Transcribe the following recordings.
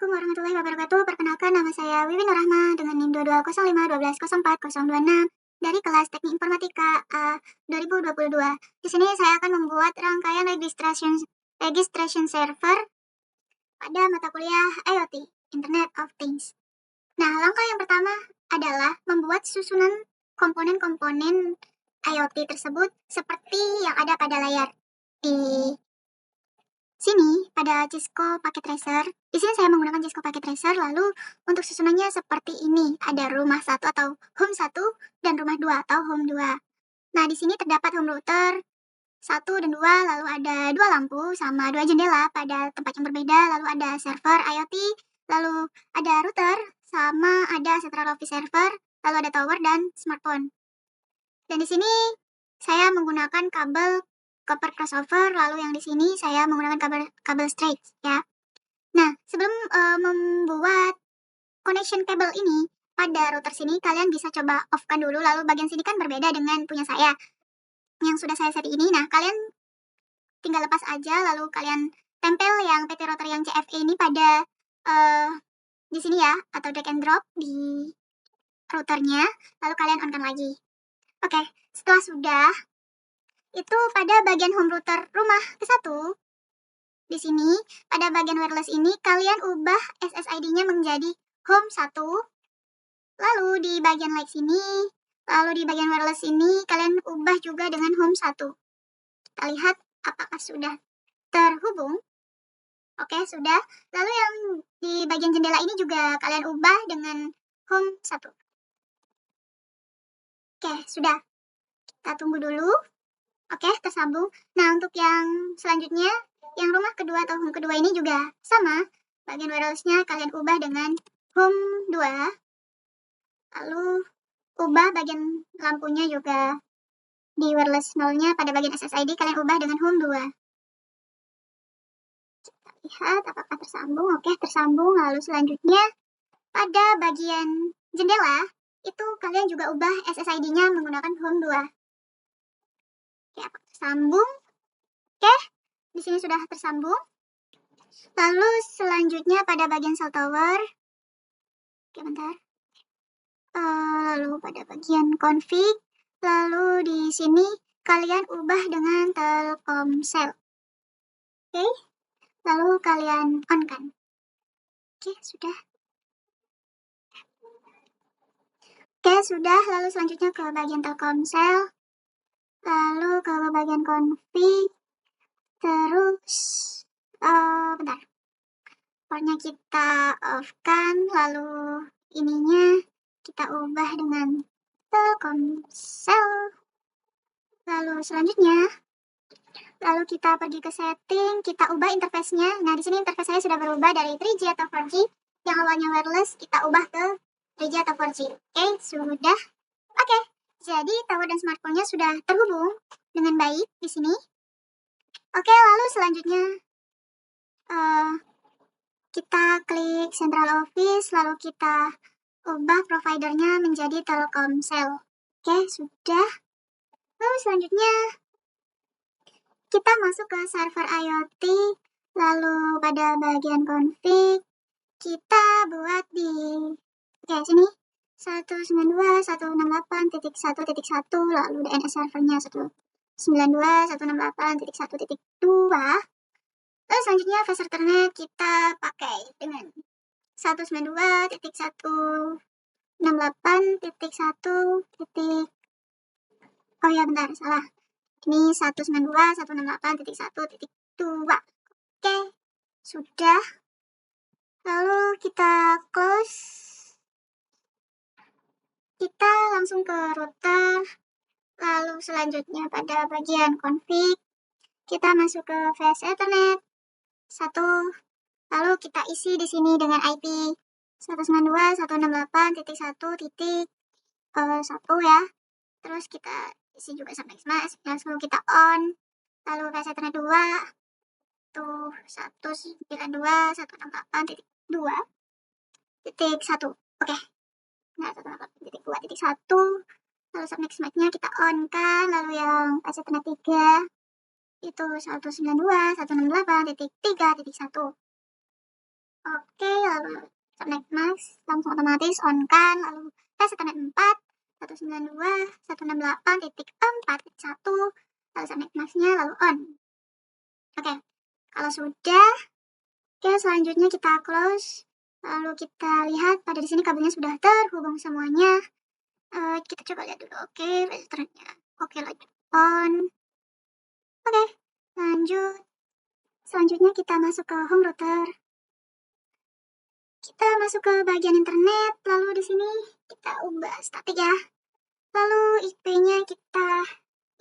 Assalamualaikum warahmatullahi wabarakatuh. Perkenalkan, nama saya Wiwin Nurrahma dengan NIM 2205 dari kelas Teknik Informatika A 2022. Di sini saya akan membuat rangkaian registration server pada mata kuliah IoT, Internet of Things. Nah, langkah yang pertama adalah membuat susunan komponen-komponen IoT tersebut seperti yang ada pada layar. Di sini pada Cisco Packet Tracer, di sini saya menggunakan Cisco Packet Tracer. Lalu untuk susunannya seperti ini, ada rumah 1 atau home 1 dan rumah 2 atau home 2. Nah, di sini terdapat home router 1 dan 2, lalu ada 2 lampu sama 2 jendela pada tempat yang berbeda, lalu ada server IoT, lalu ada router sama ada central office server, lalu ada tower dan smartphone. Dan di sini saya menggunakan kabel copper crossover, lalu yang di sini saya menggunakan kabel straight ya. Nah, sebelum membuat connection kabel ini pada router sini, kalian bisa coba off-kan dulu, lalu bagian sini kan berbeda dengan punya saya yang sudah saya set ini. Nah, kalian tinggal lepas aja, lalu kalian tempel yang PT router yang CFE ini pada di sini ya, atau drag and drop di routernya, lalu kalian on-kan lagi. Oke, setelah sudah, itu pada bagian home router rumah ke-1, di sini, pada bagian wireless ini, kalian ubah SSID-nya menjadi home 1, lalu di bagian like sini, lalu di bagian wireless ini, kalian ubah juga dengan home 1. Kita lihat apakah sudah terhubung. Oke, sudah. Lalu yang di bagian jendela ini juga kalian ubah dengan home 1. Oke, sudah. Kita tunggu dulu. Oke, tersambung. Nah, untuk yang selanjutnya, yang rumah kedua atau home kedua ini juga sama. Bagian wirelessnya kalian ubah dengan home 2. Lalu ubah bagian lampunya juga di wireless 0-nya pada bagian SSID kalian ubah dengan home 2. Kita lihat apakah tersambung. Oke, tersambung. Lalu selanjutnya pada bagian jendela itu kalian juga ubah SSID-nya menggunakan home 2. Oke, apakah tersambung? Oke, di sini sudah tersambung. Lalu selanjutnya pada bagian cell tower. Oke, bentar. Lalu pada bagian config. Lalu di sini kalian ubah dengan Telkomsel. Oke, lalu kalian on kan. Oke, sudah. Oke, sudah. Lalu selanjutnya ke bagian Telkomsel. Lalu ke bagian config. Terus, bentar. Portnya kita off kan. Lalu ininya kita ubah dengan Telkomsel. Lalu selanjutnya, lalu kita pergi ke setting, kita ubah interface-nya. Nah, di sini interface saya sudah berubah dari 3G atau 4G. Yang awalnya wireless, kita ubah ke 3G atau 4G. Oke, sudah. Oke, jadi tower dan smartphone-nya sudah terhubung dengan baik di sini. Oke, lalu selanjutnya kita klik Central Office, lalu kita ubah providernya menjadi Telkomsel. Oke, sudah. Lalu selanjutnya kita masuk ke server IoT, lalu pada bagian config kita buat di sini 192.168.1.1, lalu DNS servernya 192.168.1.2. Lalu selanjutnya fast ethernet kita pakai dengan 192.168.1. Oh ya, bentar, salah. Ini 192.168.1.2. Oke, sudah. Lalu kita close. Kita langsung ke router. Lalu selanjutnya pada bagian config kita masuk ke fast ethernet 1. Lalu kita isi di sini dengan IP 192.168.1.1 ya. Terus kita isi juga sampai smash. Lalu kita on. Lalu fast ethernet 2 tuh 192.168.2.1. Oke. Nah, 168.2.1. Lalu subnext match-nya kita on kan. Lalu yang fast ethernet 3 itu 192.168.3.1. Oke, lalu subnet max langsung otomatis on kan, lalu tes subnet 4, 192, 168.4.1, lalu subnet maxnya lalu on. Oke, kalau sudah, oke selanjutnya kita close, lalu kita lihat pada di sini kabelnya sudah terhubung semuanya. Kita coba lihat dulu, oke, registernya, oke lanjut on. Oke, lanjut. Selanjutnya kita masuk ke home router. Kita masuk ke bagian internet, lalu di sini kita ubah statik ya. Lalu IP-nya kita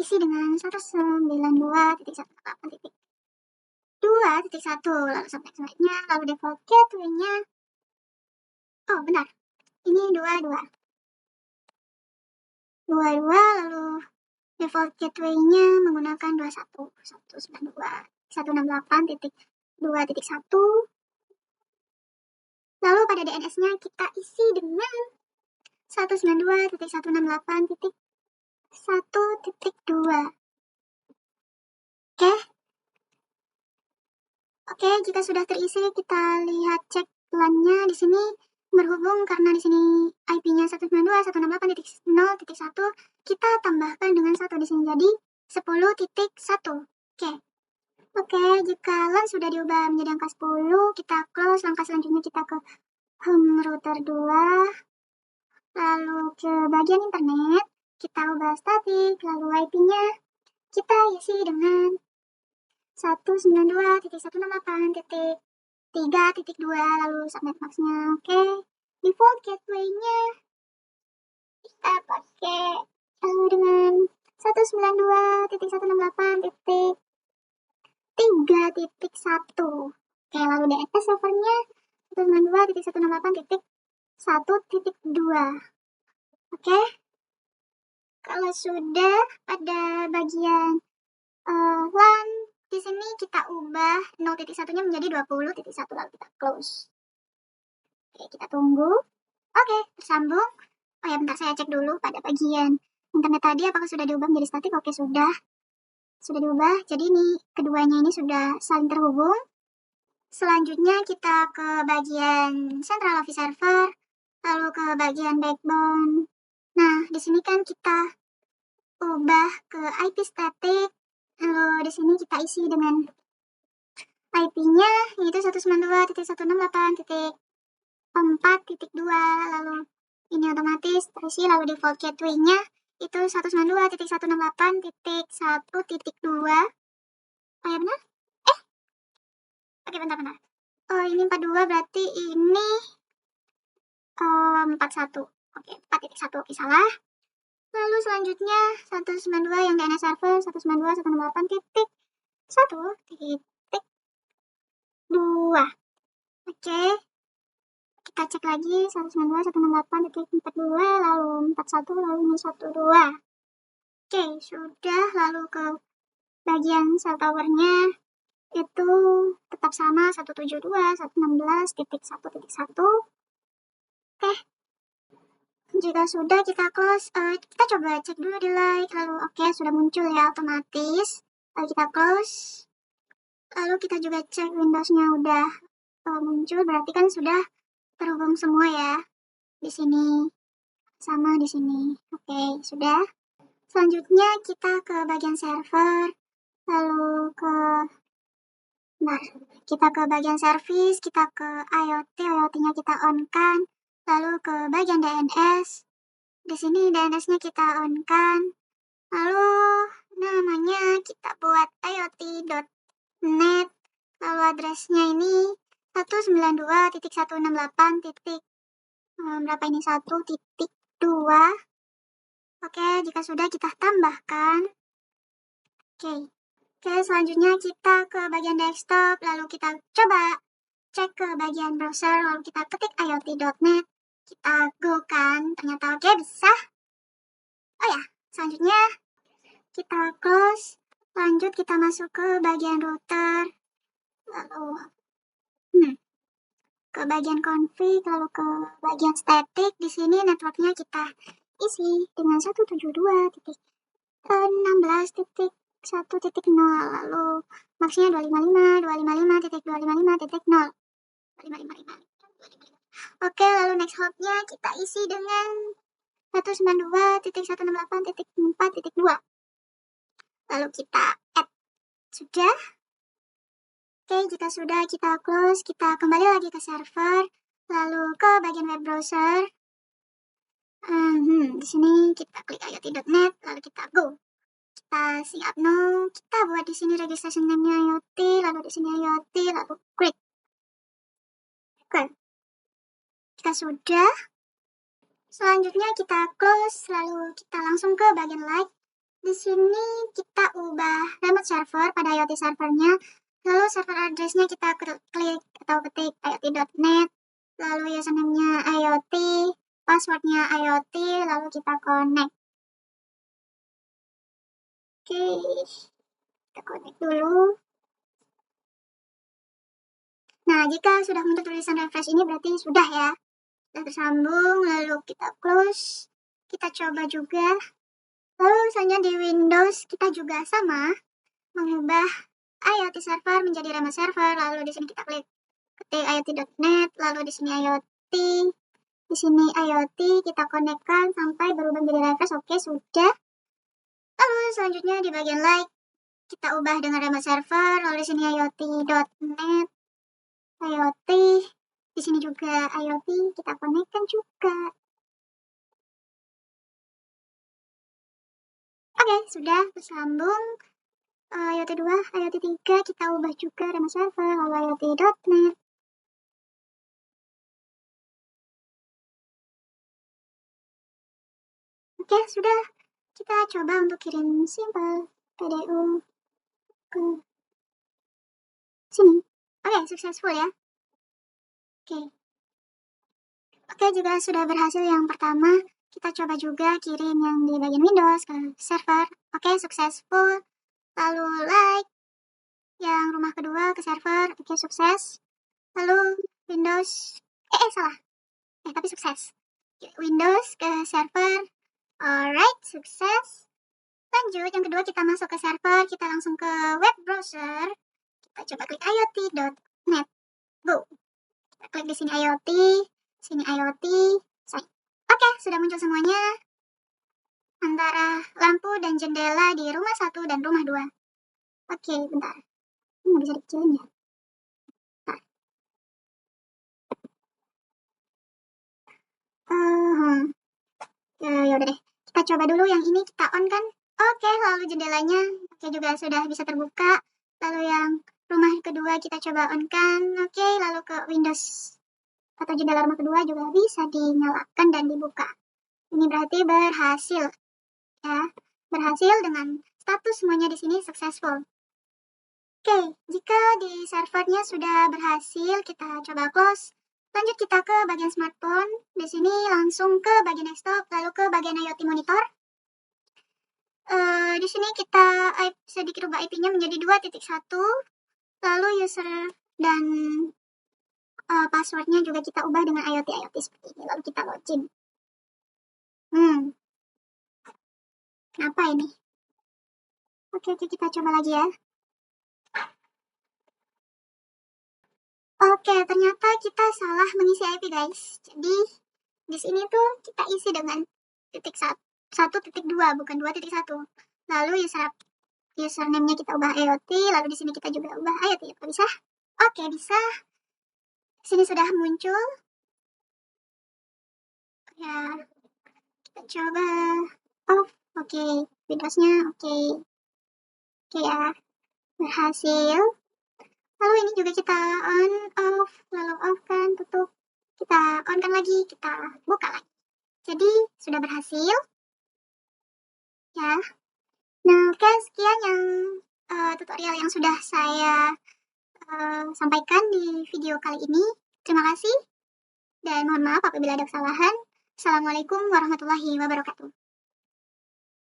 isi dengan 192.168.2.1, lalu subnet-subnetnya, lalu default gateway-nya. Oh, benar. Ini 22. 22, lalu default gateway-nya menggunakan 192.168.2.1. Lalu pada DNS-nya kita isi dengan 192.168.1.2. Oke, jika sudah terisi kita lihat cek LAN-nya di sini berhubung karena di sini IP-nya 192.168.0.1, kita tambahkan dengan 1 di sini jadi 10.1. Oke, jika LAN sudah diubah menjadi angka 10, kita close. Langkah selanjutnya kita ke home router 2, lalu ke bagian internet, kita ubah statik, lalu IP-nya kita isi dengan 192.168.3.2, lalu subnet maxnya. Oke, default gateway-nya kita pakai dengan 192.168.3.1. Oke, lalu DNS servernya 192.168.1.2. Oke, kalau sudah pada bagian LAN di sini kita ubah 0.1-nya menjadi 20.1, lalu kita close. Oke, kita tunggu. Oke, tersambung. Oh ya, bentar saya cek dulu pada bagian internet tadi apakah sudah diubah menjadi statik. Oke, sudah diubah. Jadi ini keduanya ini sudah saling terhubung. Selanjutnya kita ke bagian central office server, lalu ke bagian backbone. Nah, di sini kan kita ubah ke IP static. Lalu di sini kita isi dengan IP-nya yaitu 192.168.4.2, lalu ini otomatis terisi, lalu default gateway-nya itu 192.168.1.2. Oh ya benar? Oke, bentar. Oh, ini 42 berarti ini 41. Oke, 4.1. Oke, salah. Lalu selanjutnya 192 yang DNS server 192.168.1.2. Oke, kita cek lagi 192.168.42, lalu 41, lalu ini 12. Oke, sudah. Lalu ke bagian cell towernya itu tetap sama 172.116.1.1. Oke, jika sudah kita close. Kita coba cek dulu di like, lalu oke, sudah muncul ya otomatis. Lalu kita close, lalu kita juga cek Windows-nya udah muncul, berarti kan sudah terhubung semua ya. Di sini sama di sini. Oke, sudah. Selanjutnya kita ke bagian server, lalu kita ke bagian service, kita ke IoT-nya kita on kan, lalu ke bagian DNS. Di sini DNS-nya kita on kan, lalu namanya kita buat iot.net, lalu address-nya ini 192.168. Berapa ini? 1.2. Oke, jika sudah kita tambahkan. Oke, selanjutnya kita ke bagian desktop, lalu kita coba cek ke bagian browser, lalu kita ketik iot.net, kita go kan, ternyata oke, bisa. Oh ya, selanjutnya kita close, lanjut kita masuk ke bagian router, lalu ke bagian config, lalu ke bagian static. Di sini networknya kita isi dengan 172.16.1.0, lalu maxnya 255.255.255.0. 555. Oke, lalu next hopnya kita isi dengan 192.168.4.2. Lalu kita add. Sudah. Oke, jika sudah kita close, kita kembali lagi ke server, lalu ke bagian web browser. Di sini kita klik iot.net, lalu kita go. Kita siap no, kita buat di sini registration name-nya IoT, lalu di sini IoT, lalu klik. Oke. Kita sudah. Selanjutnya kita close, lalu kita langsung ke bagian like. Di sini kita ubah remote server pada IoT servernya. Lalu server address-nya kita klik atau ketik iot.net, lalu username-nya IoT, password-nya IoT, lalu kita connect. Oke, kita connect dulu. Nah, jika sudah muncul tulisan refresh ini berarti sudah ya. Sudah tersambung, lalu kita close. Kita coba juga. Lalu misalnya di Windows kita juga sama, mengubah IoT server menjadi remote server, lalu di sini kita klik ketik iot.net, lalu di sini IoT, di sini IoT kita konekkan sampai berubah menjadi refresh. Oke, sudah. Lalu selanjutnya di bagian like kita ubah dengan remote server, lalu di sini iot.net, IoT, di sini juga IoT kita konekkan juga. Oke, sudah tersambung. IoT 2, IoT 3 kita ubah juga remote server, lalu iot.net. Oke, sudah. Kita coba untuk kirim simple PDU ke sini. Oke, successful ya. Oke, jika sudah berhasil yang pertama, kita coba juga kirim yang di bagian Windows ke server. Oke, successful. Lalu like yang rumah kedua ke server. Oke, sukses. Lalu Windows, salah. Tapi sukses. Windows ke server. Alright, sukses. Lanjut, yang kedua kita masuk ke server. Kita langsung ke web browser. Kita coba klik iot.net. Go. Kita klik di sini IoT, sini IoT. Oke, sudah muncul semuanya. Antara lampu dan jendela di rumah 1 dan rumah 2. Oke, bentar. Ini nggak bisa dikecilin ya? Bentar. Yaudah deh. Kita coba dulu yang ini kita on kan. Oke, lalu jendelanya juga sudah bisa terbuka. Lalu yang rumah kedua kita coba on kan. Oke, lalu ke Windows atau jendela rumah kedua juga bisa dinyalakan dan dibuka. Ini berarti berhasil. Ya, berhasil dengan status semuanya di sini successful. Oke, jika di servernya sudah berhasil, kita coba close. Lanjut kita ke bagian smartphone. Di sini langsung ke bagian desktop, lalu ke bagian IoT monitor. Di sini kita sedikit ubah IP-nya menjadi 2.1. Lalu user dan passwordnya juga kita ubah dengan IoT seperti ini. Lalu kita login. Kenapa ini? Oke, kita coba lagi ya. Oke, ternyata kita salah mengisi IP, guys. Jadi, di sini tuh kita isi dengan titik 1.2, bukan 2.1. Lalu username-nya kita ubah IoT, lalu di sini kita juga ubah IoT. Apa bisa? Oke, bisa. Sini sudah muncul. Ya, kita coba. Oke. Windows-nya oke. Oke ya, berhasil. Lalu ini juga kita on, off, lalu off kan, tutup. Kita on kan lagi, kita buka lagi. Jadi, sudah berhasil. Ya. Nah, oke, sekian yang tutorial yang sudah saya sampaikan di video kali ini. Terima kasih. Dan mohon maaf apabila ada kesalahan. Assalamualaikum warahmatullahi wabarakatuh.